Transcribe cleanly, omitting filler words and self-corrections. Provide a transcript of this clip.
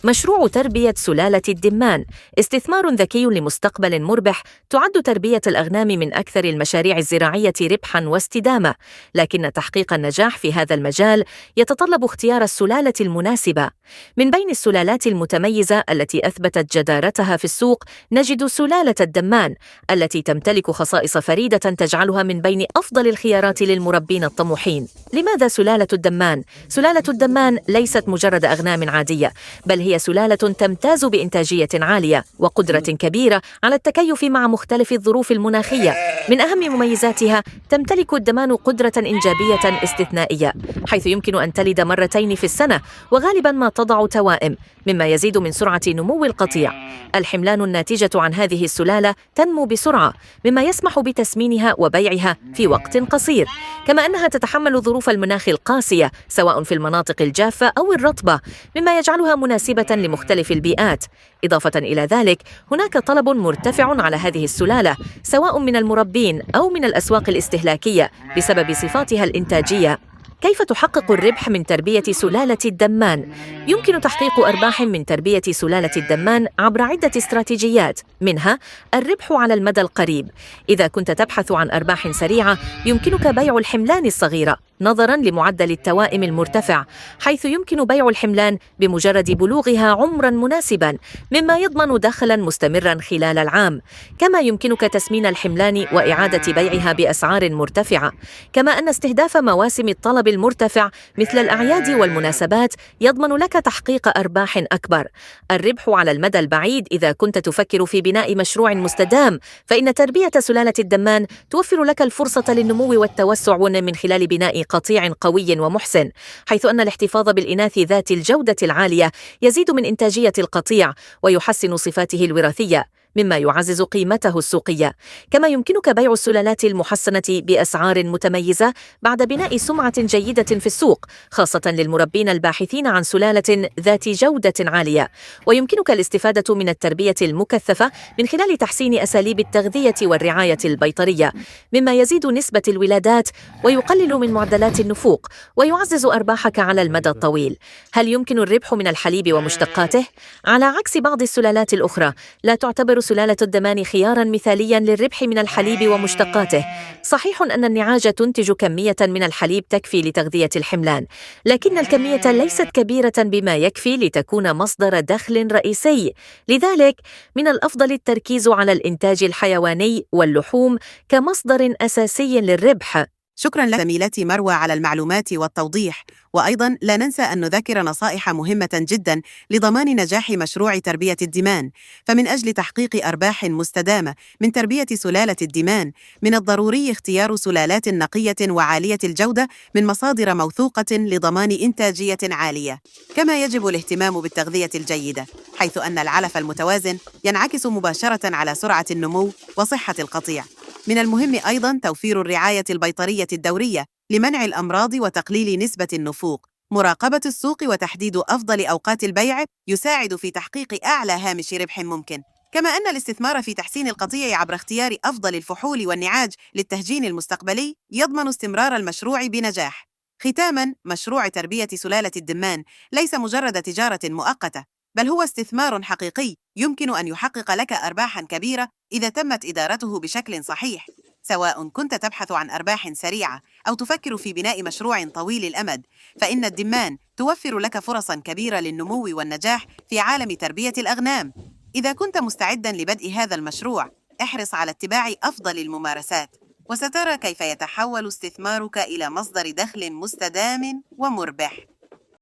مشروع تربية سلالة الدمان استثمار ذكي لمستقبل مربح. تعد تربية الأغنام من أكثر المشاريع الزراعية ربحاً واستدامة، لكن تحقيق النجاح في هذا المجال يتطلب اختيار السلالة المناسبة. من بين السلالات المتميزة التي أثبتت جدارتها في السوق نجد سلالة الدمان التي تمتلك خصائص فريدة تجعلها من بين أفضل الخيارات للمربين الطموحين. لماذا سلالة الدمان؟ سلالة الدمان ليست مجرد أغنام عادية، بل هي سلالة تمتاز بإنتاجية عالية وقدرة كبيرة على التكيف مع مختلف الظروف المناخية. من أهم مميزاتها تمتلك الدمان قدرة إنجابية استثنائية، حيث يمكن أن تلد مرتين في السنة، وغالبا ما تضع توائم، مما يزيد من سرعة نمو القطيع. الحملان الناتجة عن هذه السلالة تنمو بسرعة، مما يسمح بتسمينها وبيعها في وقت قصير، كما أنها تتحمل ظروف المناخ القاسية سواء في المناطق الجافة أو الرطبة، مما يجعلها مناسبة لمختلف البيئات. إضافة إلى ذلك، هناك طلب مرتفع على هذه السلالة سواء من المربين أو من الأسواق الاستهلاكية بسبب صفاتها الإنتاجية. كيف تحقق الربح من تربية سلالة الدمان؟ يمكن تحقيق أرباح من تربية سلالة الدمان عبر عدة استراتيجيات، منها الربح على المدى القريب. إذا كنت تبحث عن أرباح سريعة، يمكنك بيع الحملان الصغيرة نظراً لمعدل التوائم المرتفع، حيث يمكن بيع الحملان بمجرد بلوغها عمراً مناسباً، مما يضمن دخلاً مستمراً خلال العام. كما يمكنك تسمين الحملان وإعادة بيعها بأسعار مرتفعة، كما أن استهداف مواسم الطلب المرتفع مثل الأعياد والمناسبات يضمن لك تحقيق أرباح أكبر. الربح على المدى البعيد: إذا كنت تفكر في بناء مشروع مستدام، فإن تربية سلالة الدمان توفر لك الفرصة للنمو والتوسع من خلال بناء قطيع قوي ومحسن، حيث أن الاحتفاظ بالإناث ذات الجودة العالية يزيد من إنتاجية القطيع ويحسن صفاته الوراثية، مما يعزز قيمته السوقية. كما يمكنك بيع السلالات المحسنة بأسعار متميزة بعد بناء سمعة جيدة في السوق، خاصة للمربين الباحثين عن سلالة ذات جودة عالية. ويمكنك الاستفادة من التربية المكثفة من خلال تحسين أساليب التغذية والرعاية البيطرية، مما يزيد نسبة الولادات ويقلل من معدلات النفوق ويعزز أرباحك على المدى الطويل. هل يمكن الربح من الحليب ومشتقاته؟ على عكس بعض السلالات الأخرى، لا تعتبر سلالة الدمان خياراً مثالياً للربح من الحليب ومشتقاته. صحيح أن النعاج تنتج كمية من الحليب تكفي لتغذية الحملان، لكن الكمية ليست كبيرة بما يكفي لتكون مصدر دخل رئيسي. لذلك من الأفضل التركيز على الإنتاج الحيواني واللحوم كمصدر أساسي للربح. شكراً لك زميلتي مروى على المعلومات والتوضيح، وأيضاً لا ننسى أن نذكر نصائح مهمة جداً لضمان نجاح مشروع تربية الدمان. فمن أجل تحقيق أرباح مستدامة من تربية سلالة الدمان، من الضروري اختيار سلالات نقية وعالية الجودة من مصادر موثوقة لضمان إنتاجية عالية. كما يجب الاهتمام بالتغذية الجيدة، حيث أن العلف المتوازن ينعكس مباشرة على سرعة النمو وصحة القطيع. من المهم أيضاً توفير الرعاية البيطرية الدورية لمنع الأمراض وتقليل نسبة النفوق. مراقبة السوق وتحديد أفضل أوقات البيع يساعد في تحقيق أعلى هامش ربح ممكن. كما أن الاستثمار في تحسين القطيع عبر اختيار أفضل الفحول والنعاج للتهجين المستقبلي يضمن استمرار المشروع بنجاح. ختاماً، مشروع تربية سلالة الدمان ليس مجرد تجارة مؤقتة، بل هو استثمار حقيقي يمكن أن يحقق لك أرباحاً كبيرة إذا تمت إدارته بشكل صحيح. سواء كنت تبحث عن أرباح سريعة أو تفكر في بناء مشروع طويل الأمد، فإن الدمان توفر لك فرصاً كبيرة للنمو والنجاح في عالم تربية الأغنام. إذا كنت مستعداً لبدء هذا المشروع، احرص على اتباع أفضل الممارسات، وسترى كيف يتحول استثمارك إلى مصدر دخل مستدام ومربح.